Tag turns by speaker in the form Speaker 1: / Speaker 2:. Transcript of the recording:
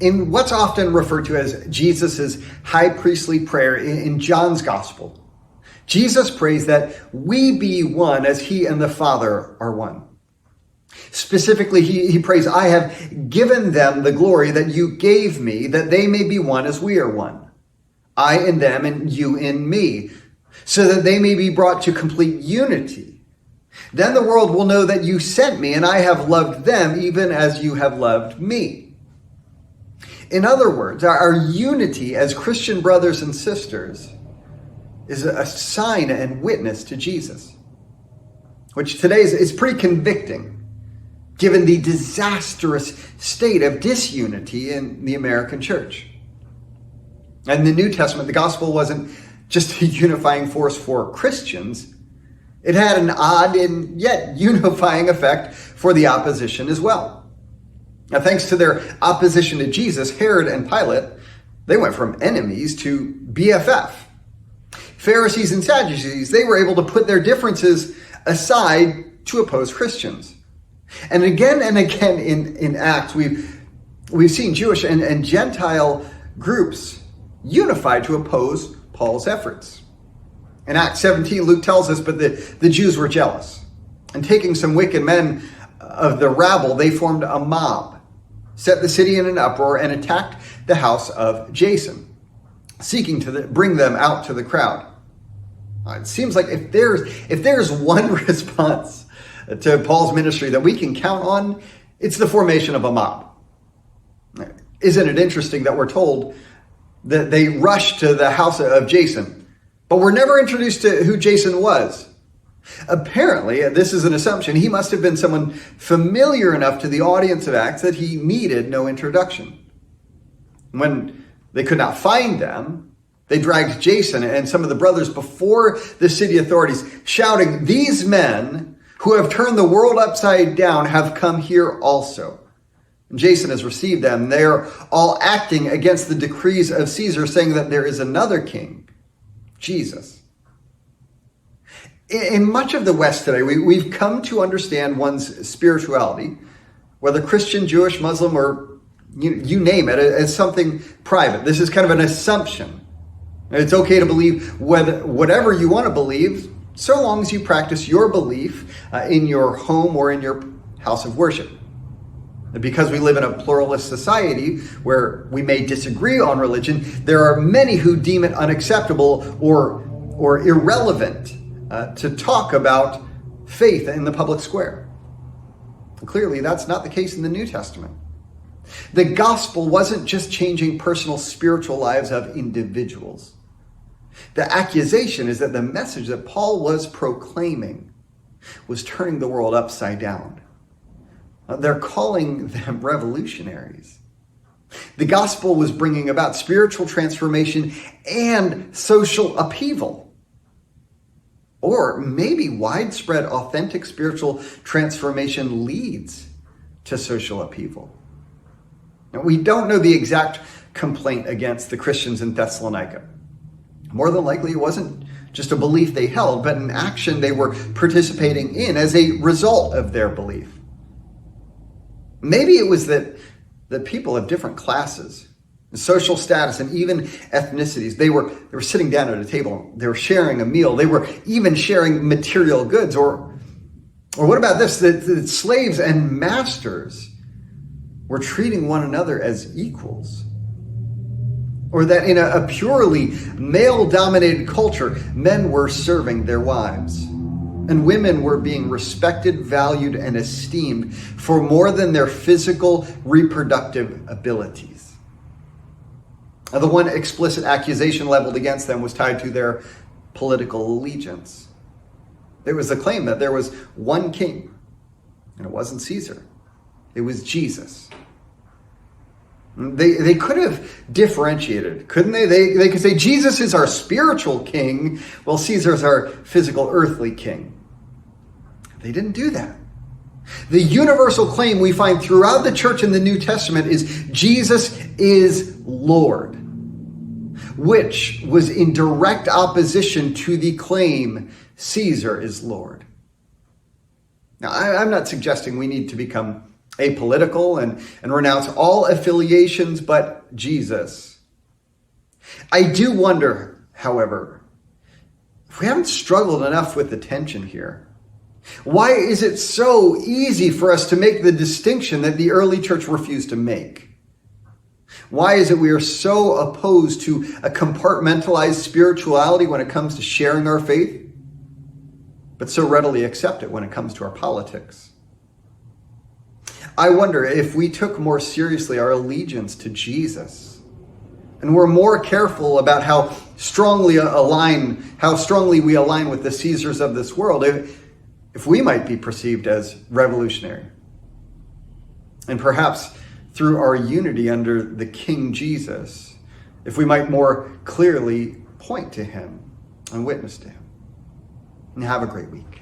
Speaker 1: In what's often referred to as Jesus' high priestly prayer in John's gospel, Jesus prays that we be one as he and the Father are one. Specifically, he prays, I have given them the glory that you gave me, that they may be one as we are one. I in them and you in me, so that they may be brought to complete unity. Then the world will know that you sent me, and I have loved them even as you have loved me. In other words, our unity as Christian brothers and sisters is a sign and witness to Jesus, which today is pretty convicting, given the disastrous state of disunity in the American church. And in the New Testament, the gospel wasn't just a unifying force for Christians. It had an odd and yet unifying effect for the opposition as well. Now, thanks to their opposition to Jesus, Herod and Pilate, they went from enemies to BFF. Pharisees and Sadducees, they were able to put their differences aside to oppose Christians. And again in Acts, we've seen Jewish and Gentile groups unified to oppose Paul's efforts. In Acts 17, Luke tells us, but the Jews were jealous. And taking some wicked men of the rabble, they formed a mob, set the city in an uproar, and attacked the house of Jason, seeking to bring them out to the crowd. It seems like if there's one response to Paul's ministry that we can count on, it's the formation of a mob. Isn't it interesting that we're told that they rushed to the house of Jason, but we're never introduced to who Jason was? Apparently, this is an assumption, he must have been someone familiar enough to the audience of Acts that he needed no introduction. When they could not find them, they dragged Jason and some of the brothers before the city authorities, shouting, "These men who have turned the world upside down have come here also." And Jason has received them. They're all acting against the decrees of Caesar, saying that there is another king, Jesus. In much of the West today, we've come to understand one's spirituality, whether Christian, Jewish, Muslim, or you name it, as something private. This is kind of an assumption. It's okay to believe whatever you want to believe, so long as you practice your belief in your home or in your house of worship. Because we live in a pluralist society where we may disagree on religion, there are many who deem it unacceptable or irrelevant to talk about faith in the public square. Clearly, that's not the case in the New Testament. The gospel wasn't just changing personal spiritual lives of individuals. The accusation is that the message that Paul was proclaiming was turning the world upside down. They're calling them revolutionaries. The gospel was bringing about spiritual transformation and social upheaval. Or maybe widespread, authentic spiritual transformation leads to social upheaval. Now, we don't know the exact complaint against the Christians in Thessalonica. More than likely, it wasn't just a belief they held, but an action they were participating in as a result of their belief. Maybe it was that people of different classes, social status, and even ethnicities, they were sitting down at a table. They were sharing a meal. They were even sharing material goods. Or what about this? That slaves and masters were treating one another as equals. Or that in a purely male-dominated culture, men were serving their wives. And women were being respected, valued, and esteemed for more than their physical reproductive abilities. Now, the one explicit accusation leveled against them was tied to their political allegiance. There was a claim that there was one king, and it wasn't Caesar. It was Jesus. They could have differentiated, couldn't they? They could say Jesus is our spiritual king, while Caesar's our physical earthly king. They didn't do that. The universal claim we find throughout the church in the New Testament is Jesus is Lord, which was in direct opposition to the claim Caesar is Lord. Now, I'm not suggesting we need to become apolitical, and renounce all affiliations but Jesus. I do wonder, however, if we haven't struggled enough with the tension here. Why is it so easy for us to make the distinction that the early church refused to make? Why is it we are so opposed to a compartmentalized spirituality when it comes to sharing our faith, but so readily accept it when it comes to our politics? I wonder if we took more seriously our allegiance to Jesus and were more careful about how strongly we align with the Caesars of this world, if we might be perceived as revolutionary. And perhaps through our unity under the King Jesus, if we might more clearly point to him and witness to him. And have a great week.